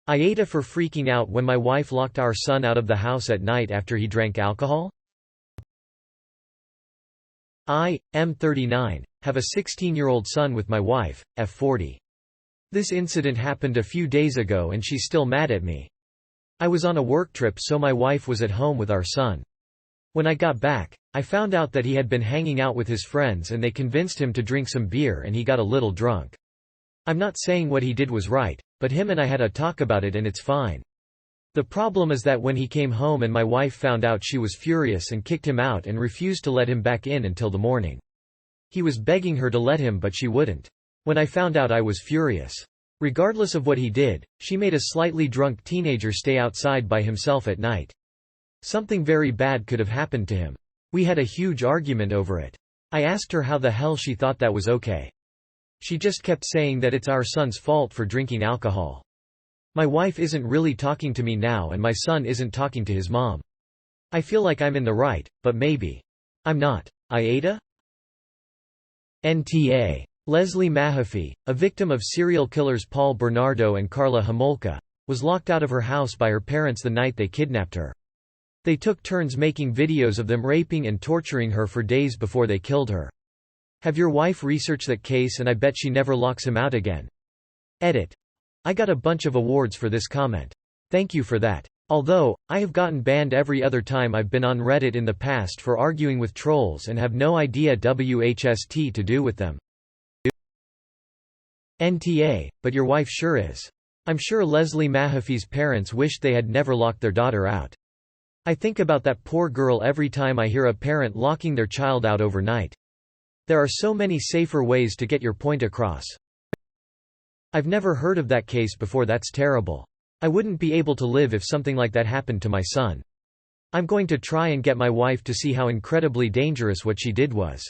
AITA for freaking out when my wife locked our son out of the house at night after he drank alcohol? I, am 39, have a 16-year-old son with my wife, F40. This incident happened a few days ago and she's still mad at me. I was on a work trip so my wife was at home with our son. When I got back, I found out that he had been hanging out with his friends and they convinced him to drink some beer and he got a little drunk. I'm not saying what he did was right, but him and I had a talk about it and it's fine. The problem is that when he came home and my wife found out, she was furious and kicked him out and refused to let him back in until the morning. He was begging her to let him but she wouldn't. When I found out I was furious. Regardless of what he did, she made a slightly drunk teenager stay outside by himself at night. Something very bad could have happened to him. We had a huge argument over it. I asked her how the hell she thought that was okay. She just kept saying that it's our son's fault for drinking alcohol. My wife isn't really talking to me now and my son isn't talking to his mom. I feel like I'm in the right, but maybe I'm not. AITA? NTA. Leslie Mahaffey, a victim of serial killers Paul Bernardo and Karla Homolka, was locked out of her house by her parents the night they kidnapped her. They took turns making videos of them raping and torturing her for days before they killed her. Have your wife researched that case and I bet she never locks him out again. Edit. I got a bunch of awards for this comment. Thank you for that. Although, I have gotten banned every other time I've been on Reddit in the past for arguing with trolls and have no idea WHST to do with them. NTA, but your wife sure is. I'm sure Leslie Mahaffey's parents wished they had never locked their daughter out. I think about that poor girl every time I hear a parent locking their child out overnight. There are so many safer ways to get your point across. I've never heard of that case before. That's terrible. I wouldn't be able to live if something like that happened to my son. I'm going to try and get my wife to see how incredibly dangerous what she did was.